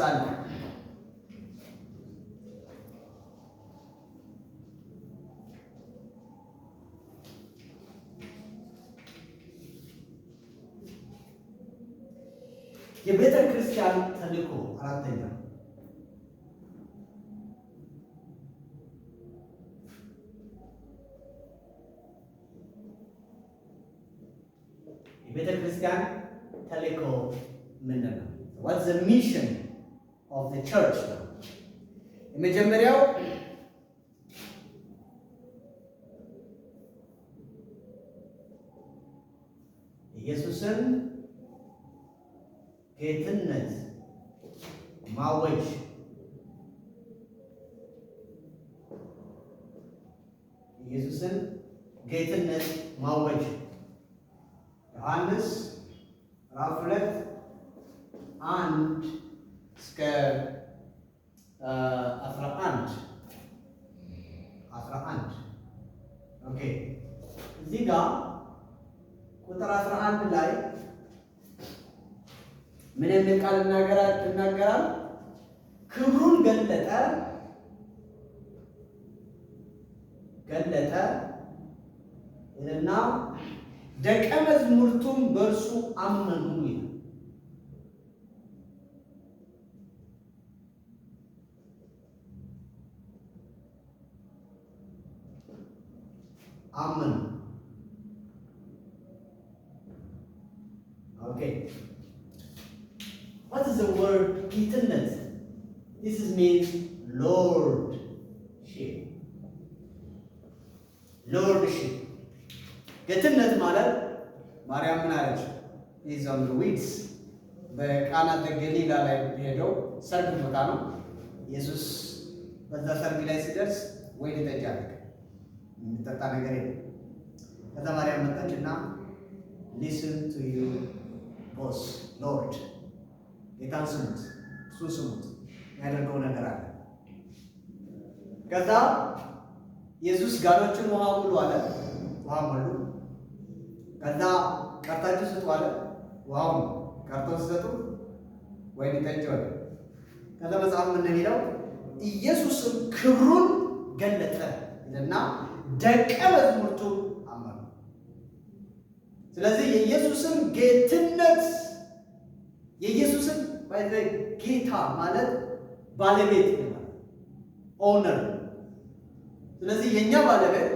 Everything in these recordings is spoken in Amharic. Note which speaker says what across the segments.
Speaker 1: አለ። የቤተ ክርስቲያን ተልእኮ አራተኛ የቤተ ክርስቲያን ተልእኮ ምንድን ነው? What's the mission of the church? የመጀመሪያው ኢየሱስን ጌትነት ማወጅ፣ ኢየሱስን ጌትነት ማወጅ። ዮሐንስ ምዕራፍ 2 እስከ 11 ኦኬ። እዚህ ጋር ቁጥር 11 ላይ ምን የሚል ቃል ይናገራል? ክብሩን ገለጠ እና ደቀ መዛሙርቱም በእርሱ አመኑ ይላል። አመኑ። ኦኬ What is the word ጌትነት? This means lordship. Lordship. ጌትነት ማለት ማርያም ምን አለች? Is on the weeds. በቃና ዘገሊላ ላይ ሄደው ሰርግ ቦታ ነው። ኢየሱስ በዛ ሰርግ ላይ ሲደርስ ወይን ጠጅ አለ፣ የሚጠጣ ነገር የለም። ከዛ ማርያም መጣችና listen to you boss Lord ጌታን ስሙት፣ እሱን ስሙት፣ ያደርገው ነገር አለ። ከዛ ኢየሱስ ጋኖችን ውሃ ሙሉ አለ፣ ውሃ ሙሉ። ከዛ ቀርታችሁ ስጡ አለ፣ ውሃውን ቀርተው ሲሰጡ ወይን ጠጅ ሆነ። ከዛ መጽሐፍ ምን የሚለው ኢየሱስም ክብሩን ገለጠ እና ደቀ መዛሙርቱ አመኑ። ስለዚህ የኢየሱስን ጌትነት የኢየሱስን ጌታ ማለት ባለቤት ነው፣ ኦነር። ስለዚህ የኛ ባለቤት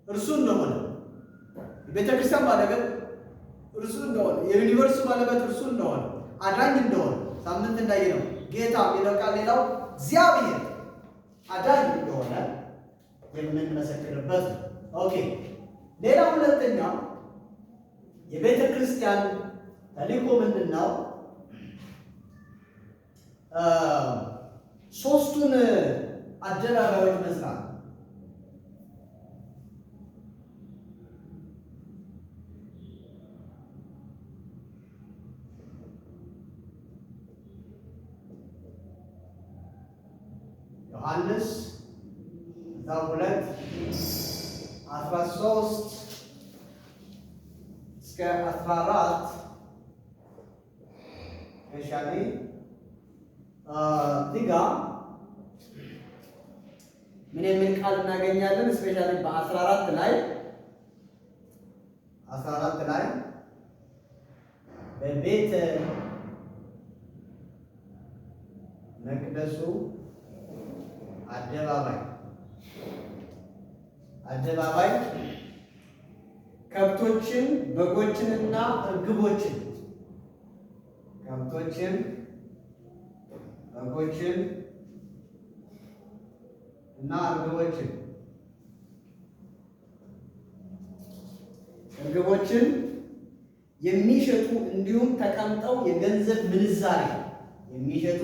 Speaker 1: እርሱ እንደሆነ፣ የቤተ ክርስቲያን ባለቤት እርሱ እንደሆነ፣ የዩኒቨርሱ ባለቤት እርሱ እንደሆነ፣ አዳኝ እንደሆነ ሳምንት እንዳየነው ጌታ የሚለው ቃል ሌላው እግዚአብሔር አዳኝ እንደሆነ የምንመሰክርበት ነው። ኦኬ ሌላ ሁለተኛው የቤተ ክርስቲያን ተልእኮ ምንድን ነው? ሶስቱን አደባባዮች መስራት። ዮሐንስ 2:13 እስከ 14 ስፔሻሊ ዲጋ ምን የሚል ቃል እናገኛለን? ስፔሻሊ በ14 ላይ በቤተ መቅደሱ አደባባይ ከብቶችን በጎችንና እርግቦችን እና እርግቦችን የሚሸጡ እንዲሁም ተቀምጠው የገንዘብ ምንዛሬ የሚሸጡ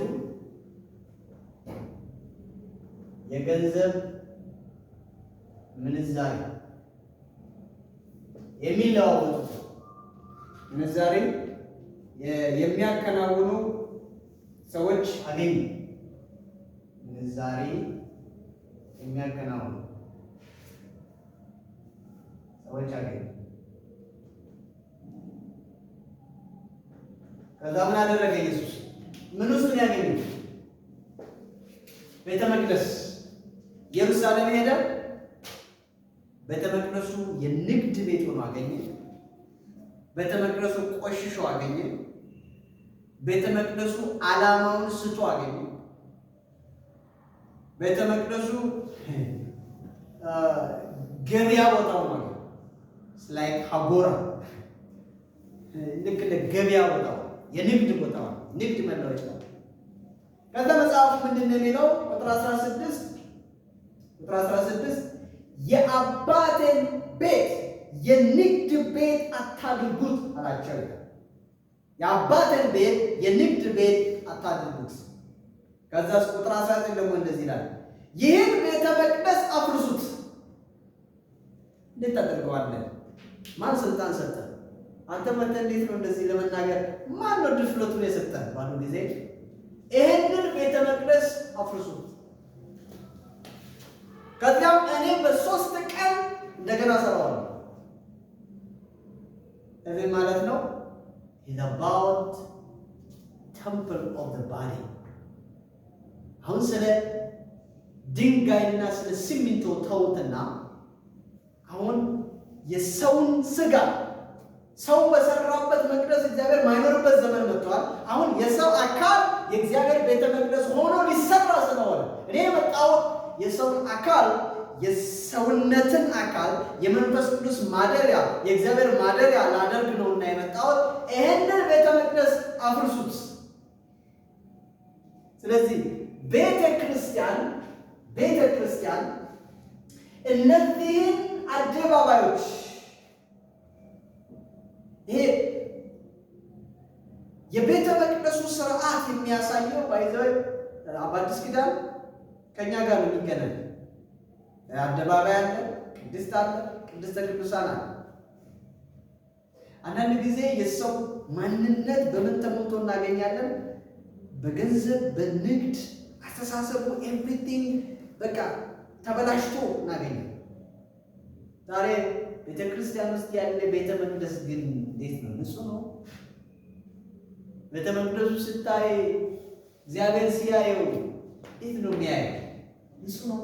Speaker 1: የገንዘብ ምንዛሬ የሚለዋወጡ ምንዛሬ የሚያከናውኑ ሰዎች አገኙ። ምንዛሬ የሚያከናውኑ ሰዎች አገኙ። ከዛ ምን አደረገ ኢየሱስ? ምን ውስጥ ነው ያገኙት? ቤተ መቅደስ ኢየሩሳሌም ሄደ። ቤተ መቅደሱ የንግድ ቤት ሆኖ አገኘ። ቤተ መቅደሱ ቆሽሾ አገኘ። ቤተ መቅደሱ ዓላማውን ስቶ አገኘ። ቤተ መቅደሱ ገበያ ቦታው ነው። ላይክ ሀጎራ ልክ ገበያ ቦታው የንግድ ቦታው ንግድ መለወጫ። ከዛ መጽሐፉ ምንድን ነው የሚለው? ቁጥር 16 የአባቴን ቤት የንግድ ቤት አታድርጉት አላቸው። የአባቴን ቤት የንግድ ቤት አታድርጉት። ከዛ ቁጥር 19 ደግሞ እንደዚህ ይላል፣ ይህን ቤተ መቅደስ አፍርሱት። እንዴት ታደርገዋለህ? ማን ስልጣን ሰጠ? አንተ መተህ እንዴት ነው እንደዚህ ለመናገር? ማን ነው ድፍረቱን የሰጠህ? ባሉ ጊዜ ይህንን ቤተ መቅደስ አፍርሱት፣ ከዚያም እኔ በ3 ቀን እንደገና ሰራዋለሁ። እዚህ ማለት ነው is about temple of the body። አሁን ስለ ድንጋይና ስለ ሲሚንቶ ተውትና አሁን የሰውን ስጋ ሰው በሰራበት መቅደስ እግዚአብሔር ማይኖርበት ዘመን መጥቷል። አሁን የሰው አካል የእግዚአብሔር ቤተ መቅደስ ሆኖ ሊሰራ ስለሆነ እኔ የመጣሁት የሰውን አካል የሰውነትን አካል የመንፈስ ቅዱስ ማደሪያ የእግዚአብሔር ማደሪያ ላደርግ ነውና የመጣሁት ይሄንን ቤተ መቅደስ አፍርሱት። ስለዚህ ቤተ ክርስቲያን እነዚህን አደባባዮች ይሄ የቤተ መቅደሱ ስርዓት የሚያሳየው ባይዘው በአዲስ ኪዳን ከኛ ጋር ነው የሚገናኝ። አደባባይ አለ፣ ቅድስት አለ፣ ቅድስተ ቅዱሳን አለ። አንዳንድ ጊዜ የሰው ማንነት በምን ተሞልቶ እናገኛለን? በገንዘብ፣ በንግድ አስተሳሰቡ ኤቭሪቲንግ በቃ ተበላሽቶ እናገኛለን። ዛሬ ቤተ ክርስቲያን ውስጥ ያለ ቤተ መቅደስ ግን እንዴት ነው? ንጹህ ነው? ቤተ መቅደሱ ስታይ እግዚአብሔር ሲያየው እንዴት ነው የሚያየው? ንጹህ ነው?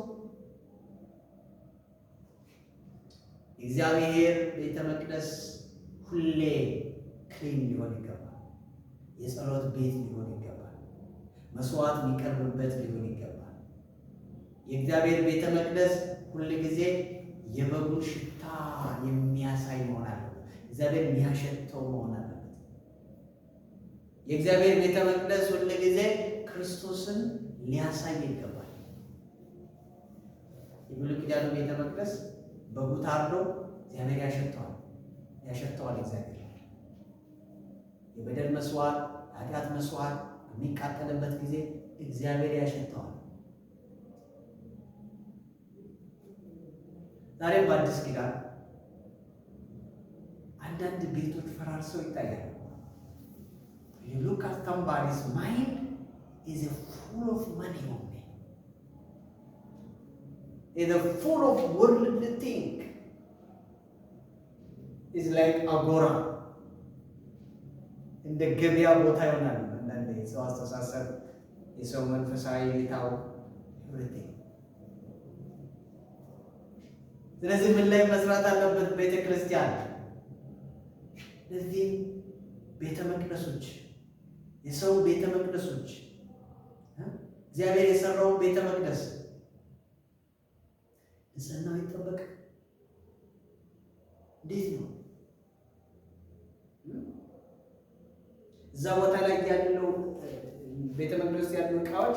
Speaker 1: እግዚአብሔር ቤተ መቅደስ ሁሌ ክሊን ሊሆን ይገባል። የጸሎት ቤት ሊሆን ይገባል። መስዋዕት የሚቀርብበት ሊሆን ይገባል። የእግዚአብሔር ቤተ መቅደስ ሁል ጊዜ የበጉን ሽታ የሚያሳይ መሆን አለበት። እግዚአብሔር የሚያሸተው መሆን አለበት። የእግዚአብሔር ቤተ መቅደስ ሁል ጊዜ ክርስቶስን ሊያሳይ ይገባል። የብሉይ ኪዳኑ ቤተ መቅደስ በጉ ታርዶ እግዚአብሔር ያሸተዋል። እግዚአብሔር የበደል መስዋዕት፣ ኃጢአት መስዋዕት የሚቃጠልበት ጊዜ እግዚአብሔር ያሸተዋል። ዛሬ በአዲስ ኪዳን አንዳንድ ቤቶች ፈራርሰው ይታያሉ። you look at somebody's mind is full of money only, is full of worldly thing, is like agora እንደ ገበያ ቦታ ይሆናል። አንዳንድ የሰው አስተሳሰብ የሰው መንፈሳዊ ሁኔታው everything። ስለዚህ ምን ላይ መስራት አለበት ቤተ ክርስቲያን? እነዚህ ቤተ መቅደሶች የሰው ቤተ መቅደሶች እግዚአብሔር የሰራውን ቤተ መቅደስ ንጽህናው ይጠበቅ። እንዴት ነው? እዛ ቦታ ላይ ያለው ቤተ መቅደስ ያሉ ዕቃዎች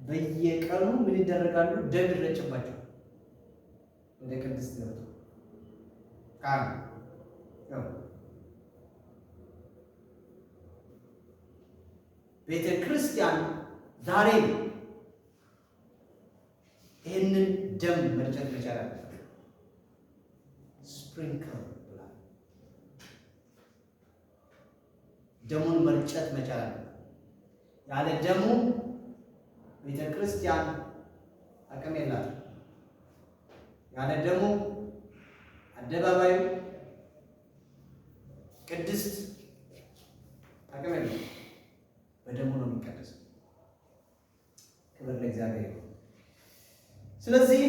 Speaker 1: በየቀኑ ምን ይደረጋሉ? ደም ይረጭባቸው ወደ ቅድስት ገብቶ ካም ቤተ ክርስቲያን ዛሬ ይህንን ደም መርጨት መቻል አለበት። ስፕሪንክል ብላ ደሙን መርጨት መቻል አለበት። ያለ ደሙ ቤተ ክርስቲያን አቅም የላትም። ያለ ደሙ አደባባዩ ቅድስት አቅም የለውም። በደሙ ነው የሚቀደሰው። ክብር ለእግዚአብሔር። ስለዚህ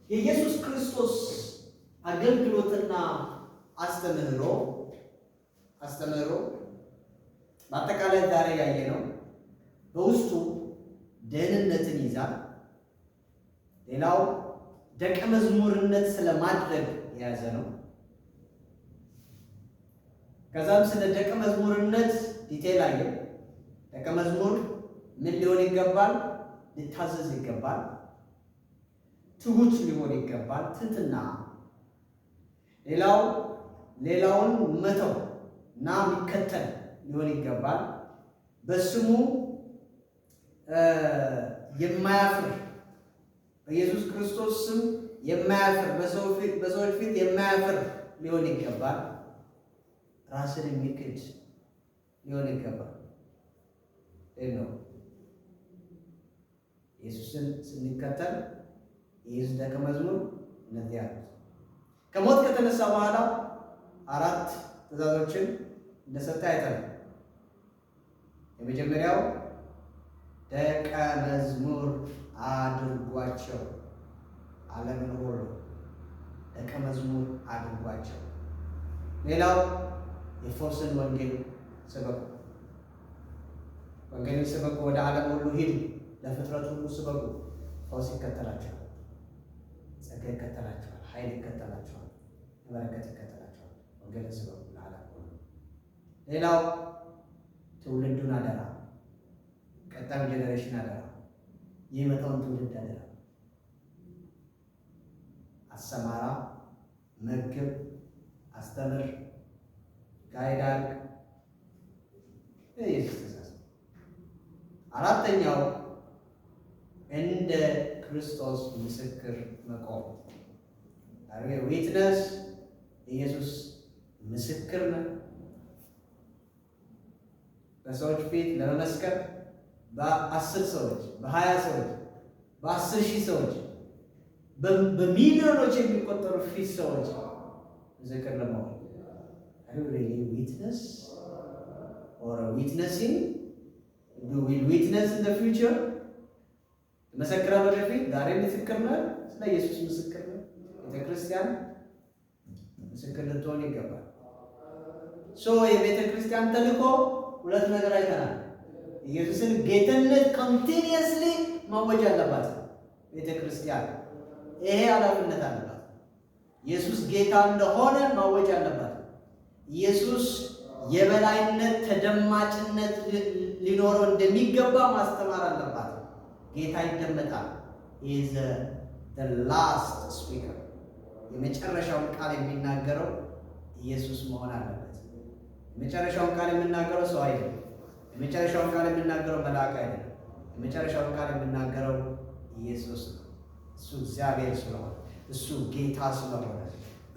Speaker 1: የኢየሱስ ክርስቶስ አገልግሎትና አስተምህሮ በአጠቃላይ ዛሬ ያየነው በውስጡ ደህንነትን ይዛል። ሌላው ደቀ መዝሙርነት ስለማድረግ የያዘ ነው። ከዛም ስለ ደቀ መዝሙርነት ዲቴል አየ። ደቀ መዝሙር ምን ሊሆን ይገባል? ሊታዘዝ ይገባል። ትሁት ሊሆን ይገባል። ትህትና። ሌላውን መተው እና የሚከተል ሊሆን ይገባል። በስሙ የማያፍር በኢየሱስ ክርስቶስ ስም የማያፍር በሰዎች ፊት የማያፍር ሊሆን ይገባል። ራስን የሚክድ ሊሆን ይገባል። ነው ኢየሱስን ስንከተል የኢየሱስ ደቀ መዝሙር እነዚህ ያሉት ከሞት ከተነሳ በኋላ 4 ትእዛዞችን እንደሰጠ አይተናል። የመጀመሪያው ደቀ መዝሙር አድርጓቸው፣ ዓለምን ሁሉ ደቀ መዝሙር አድርጓቸው። ሌላው የፈውስን ወንጌል ስበኩ። ወንጌልን ስበኩ፣ ወደ ዓለም ሁሉ ሂዱ፣ ለፍጥረት ሁሉ ስበኩ። ፈውስ ይከተላቸዋል፣ ጸጋ ይከተላቸዋል፣ ኃይል ይከተላቸዋል፣ በረከት ይከተላቸዋል። ወንጌልን ስበኩ ለዓለም ሁሉ። ሌላው ትውልዱን አደራ፣ ቀጣዩ ጄኔሬሽን አደራ፣ የሚመጣውን ትውልድ አደራ። አሰማራ፣ መግብ፣ አስተምር፣ ጋይድ አድርግ። ኢየሱስ ትእዛዝ። አራተኛው እንደ ክርስቶስ ምስክር መቆም። ዊትነስ ኢየሱስ ምስክር ነው። በሰዎች ፊት ለመመስከር በ10 ሰዎች፣ በ20 ሰዎች፣ በ10,000 ሰዎች፣ በሚሊዮኖች የሚቆጠሩ ፊት ሰዎች ምስክር ለመሆን ዊትነስ or witnessing. You will witness in the future. መሰክራ ወደፊት ዛሬ ምስክር ነው። ስለ ኢየሱስ ምስክር ነው። ቤተ ክርስቲያን ምስክር ልትሆን ይገባል። የቤተ ክርስቲያን ተልእኮ 2 ነገር አይተናል። ኢየሱስን ጌትነት ኮንቲኒየስሊ ማወጅ አለባት ቤተ ክርስቲያን። ይሄ ኃላፊነት አለባት። ኢየሱስ ጌታ እንደሆነ ማወጅ አለባት። ኢየሱስ የበላይነት ተደማጭነት ሊኖረው እንደሚገባ ማስተማር አለባት። ጌታ ይደመጣል። is the last speaker። የመጨረሻውን ቃል የሚናገረው ኢየሱስ መሆን አለበት። የመጨረሻውን ቃል የሚናገረው ሰው አይደለም። የመጨረሻውን ቃል የሚናገረው መልአክ አይደለም። የመጨረሻውን ቃል የሚናገረው ኢየሱስ ነው። እሱ እግዚአብሔር ስለሆነ፣ እሱ ጌታ ስለሆነ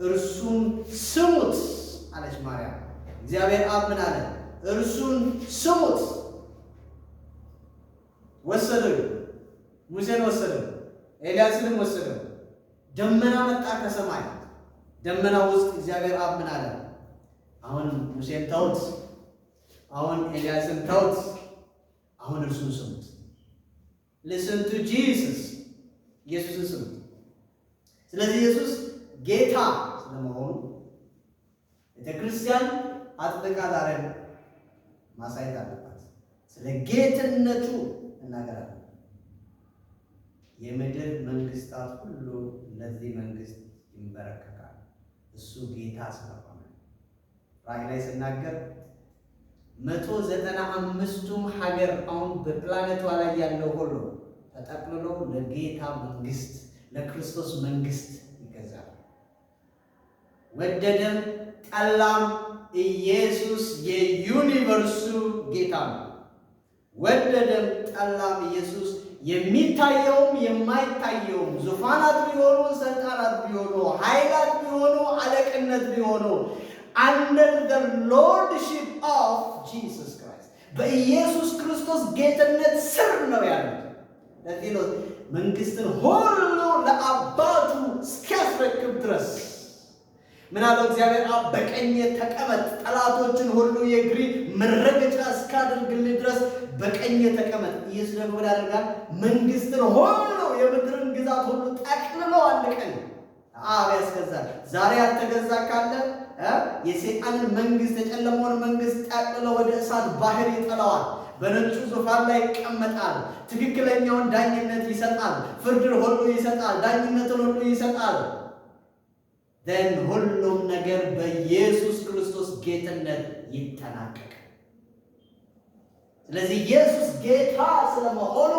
Speaker 1: እርሱን ስሙት አለች ማርያም። እግዚአብሔር አብ ምን አለ? እርሱን ስሙት። ወሰደው፣ ሙሴን ወሰደው፣ ኤልያስንም ወሰደው። ደመና መጣ ከሰማይ። ደመና ውስጥ እግዚአብሔር አብ ምን አለ? አሁን ሙሴን ተውት፣ አሁን ኤልያስን ተውት፣ አሁን እርሱን ስሙት። listen to Jesus። ኢየሱስን ስሙት። ስለዚህ ኢየሱስ ጌታ ስለመሆኑ ቤተክርስቲያን አጥብቃ ዛሬም ማሳየት አለባት። ስለ ጌትነቱ እናገራለን። የምድር መንግስታት ሁሉ ለዚህ መንግስት ይንበረከካል፣ እሱ ጌታ ስለሆነ። ራእይ ላይ ስናገር 195ቱም ሀገር አሁን በፕላኔቷ ላይ ያለው ሁሉ ተጠቅልሎ ለጌታ መንግስት ለክርስቶስ መንግስት ይገዛል። ወደደም ጠላም ኢየሱስ የዩኒቨርሱ ጌታ ነው። ወደደም ጠላም ኢየሱስ የሚታየውም የማይታየውም ዙፋናት ቢሆኑ፣ ስልጣናት ቢሆኑ፣ ኃይላት ቢሆኑ፣ አለቅነት ቢሆኑ under the lordship of Jesus Christ በኢየሱስ ክርስቶስ ጌትነት ስር ነው ያሉት። ለዚህ ነው መንግስትን ሁሉ ለአባቱ እስኪያስረክብ ድረስ ምን አለው እግዚአብሔር አብ? በቀኜ ተቀመጥ፣ ጠላቶችን ሁሉ የእግሪ መረገጫ እስካደርግልህ ድረስ በቀኝ ተቀመጥ። ኢየሱስ ደግሞ ያደርጋል መንግስትን ሁሉ የምድርን ግዛት ሁሉ ጠቅልሎ አንድ ቀን አብ ያስገዛል። ዛሬ ያልተገዛ ካለ የሰይጣንን መንግስት የጨለማውን መንግስት ጠቅልሎ ወደ እሳት ባህር ይጥለዋል። በነጩ ዙፋን ላይ ይቀመጣል። ትክክለኛውን ዳኝነት ይሰጣል። ፍርድን ሁሉ ይሰጣል። ዳኝነትን ሁሉ ይሰጣል። ደን ሁሉም ነገር በኢየሱስ ክርስቶስ ጌትነት ይጠናቀቃል። ስለዚህ ኢየሱስ ጌታ ስለመሆኑ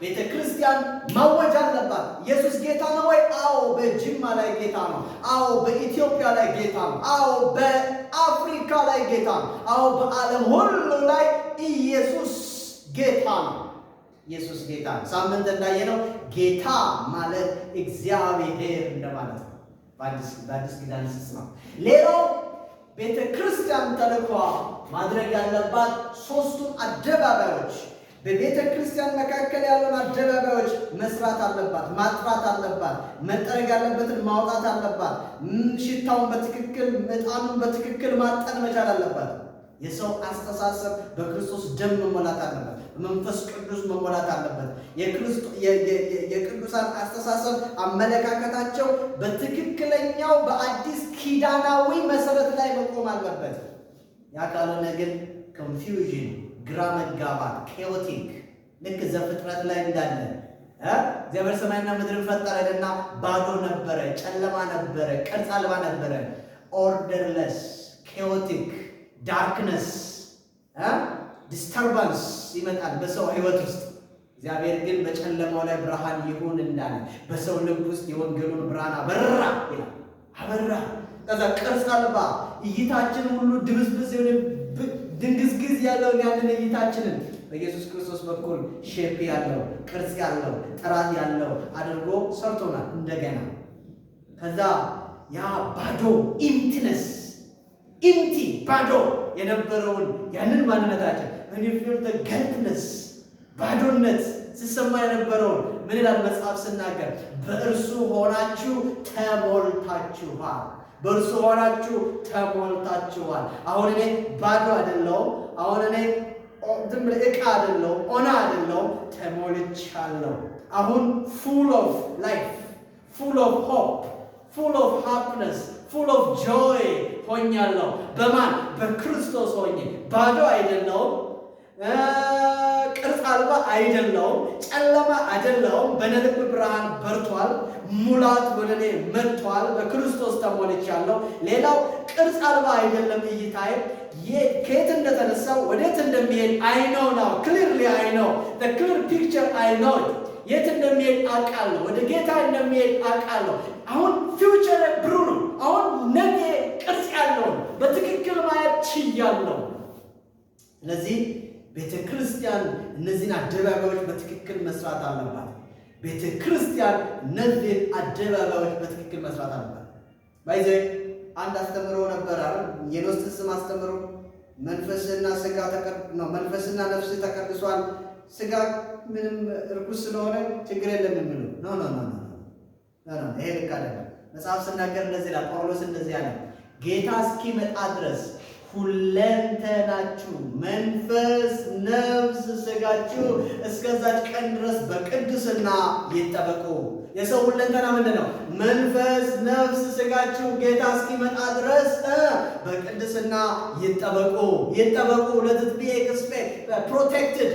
Speaker 1: ቤተ ክርስቲያን ማወጅ አለባት። ኢየሱስ ጌታ ነው ወይ? አዎ፣ በጅማ ላይ ጌታ ነው። አዎ፣ በኢትዮጵያ ላይ ጌታ ነው። አዎ፣ በአፍሪካ ላይ ጌታ ነው። አዎ፣ በዓለም ሁሉ ላይ ኢየሱስ ጌታ ነው። ኢየሱስ ጌታ ነው። ሳምንት እንዳየነው ጌታ ማለት እግዚአብሔር እንደማለት ነው። በአዲስ ኪዳን ነው። ሌላው ቤተ ክርስቲያን ተልኳ ማድረግ ያለባት ሶስቱን አደባባዮች በቤተ ክርስቲያን መካከል ያሉን አደባባዮች መስራት አለባት፣ ማጥራት አለባት፣ መጠረግ ያለበትን ማውጣት አለባት። ሽታውን በትክክል ዕጣኑን በትክክል ማጠን መቻል አለባት። የሰው አስተሳሰብ በክርስቶስ ደም መሞላት አለበት፣ በመንፈስ ቅዱስ መሞላት አለበት። የቅዱሳን አስተሳሰብ አመለካከታቸው በትክክለኛው በአዲስ ኪዳናዊ መሰረት ላይ መቆም አለበት። ያ ካልሆነ ግን ኮንፊውዥን፣ ግራ መጋባት፣ ኬኦቲክ ልክ ዘፍጥረት ላይ እንዳለ እግዚአብሔር ሰማይና ምድርን ፈጠረና ባዶ ነበረ፣ ጨለማ ነበረ፣ ቅርጽ አልባ ነበረ። ኦርደርለስ፣ ኬኦቲክ፣ ዳርክነስ፣ ዲስተርባንስ ይመጣል በሰው ህይወት ውስጥ። እግዚአብሔር ግን በጨለማው ላይ ብርሃን ይሁን እንዳለ በሰው ልብ ውስጥ የወንጌሉን ብርሃን አበራ ይላል። አበራ። ከዛ ቅርጽ አልባ እይታችን ሁሉ ድብዝብዝ የሆነ ድንግዝግዝ ያለውን ያንን እይታችንን በኢየሱስ ክርስቶስ በኩል ሼፕ ያለው ቅርጽ ያለው ጥራት ያለው አድርጎ ሰርቶናል እንደገና። ከዛ ያ ባዶ ኢምቲነስ ኢምቲ ባዶ የነበረውን ያንን ማንነታችን when you feel the guiltiness ባዶነት ሲሰማ የነበረውን ምን ይላል መጽሐፍ ሲናገር? በእርሱ ሆናችሁ ተሞልታችኋል። በእርሱ ሆናችሁ ተሞልታችኋል። አሁን እኔ ባዶ አይደለሁም። አሁን እኔ ዝም ብለህ ዕቃ አይደለሁም፣ ኦና አይደለሁም፣ ተሞልቻለሁ። አሁን full of life, full of hope, full of happiness, full of joy ሆኛለሁ። በማን? በክርስቶስ ሆኜ ባዶ አይደለሁም፣ ቅርጽ አልባ አይደለሁም፣ ጨለማ አይደለሁም። በልብ ብርሃን በርቷል። ሙላት ወደ እኔ መጥቷል። በክርስቶስ ተሞልቻለሁ። ሌላው ቅርጽ አልባ አይደለም እይታዬ። ከየት እንደተነሳው ወዴት እንደሚሄድ አይ ኖው ናው ክሊርሊ አይ ኖው the clear picture I know የት እንደሚሄድ አውቃለሁ። ወደ ጌታ እንደሚሄድ አውቃለሁ። አሁን ፊውቸር ብሩህ ነው። አሁን ነገ ቅርጽ ያለው በትክክል ማየት ችያለሁ። ስለዚህ ቤተ ክርስቲያን እነዚህን አደባባዮች በትክክል መስራት አለባት። ቤተ ክርስቲያን እነዚህን አደባባዮች በትክክል መስራት አለባት። ባይዘ አንድ አስተምሮ ነበር አይደል? የኖስቲሲዝም አስተምሮ መንፈስና ስጋ መንፈስና ነፍስ ተቀድሷል፣ ስጋ ምንም እርኩስ ስለሆነ ችግር የለም የሚሉ ኖ ይሄ ልክ አይደለም። መጽሐፍ ሲናገር እንደዚህ ይላል። ጳውሎስ እንደዚህ ያለ ጌታ እስኪመጣ ድረስ ሁለንተናችሁ መንፈስ፣ ነፍስ፣ ስጋችሁ እስከዛች ቀን ድረስ በቅድስና ይጠበቁ። የሰው ሁለንተና ምንድን ነው? መንፈስ፣ ነፍስ፣ ስጋችሁ ጌታ እስኪመጣ ድረስ በቅድስና ይጠበቁ። let it be protected።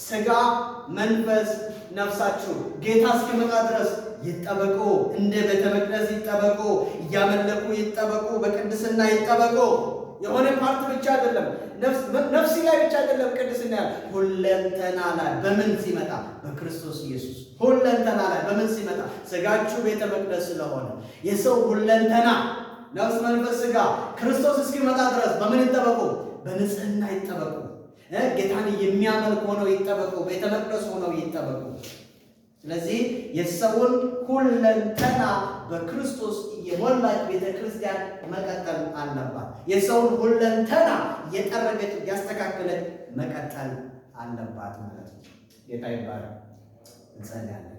Speaker 1: ስጋ፣ መንፈስ፣ ነፍሳችሁ ጌታ እስኪመጣ ድረስ ይጠበቁ። እንደ ቤተ መቅደስ ይጠበቁ። እያመለኩ ይጠበቁ። በቅድስና ይጠበቁ። የሆነ ፓርት ብቻ አይደለም፣ ነፍሲ ላይ ብቻ አይደለም ቅድስና ያለ ሁለንተና ላይ በምን ሲመጣ? በክርስቶስ ኢየሱስ። ሁለንተና ላይ በምን ሲመጣ? ስጋችሁ ቤተ መቅደስ ስለሆነ የሰው ሁለንተና ነፍስ፣ መንፈስ፣ ስጋ ክርስቶስ እስኪመጣ ድረስ በምን ይጠበቁ? በንጽህና ይጠበቁ። ጌታን የሚያመልክ ሆነው ይጠበቁ። ቤተ መቅደስ ሆነው ይጠበቁ። ስለዚህ የሰውን ሁለንተና በክርስቶስ የሞላች ቤተ ክርስቲያን መቀጠል አለባት። የሰውን ሁለንተና የጠረገች ያስተካከለች መቀጠል አለባት ማለት ነው። ጌታ ይባረክ። እንጸልያለን።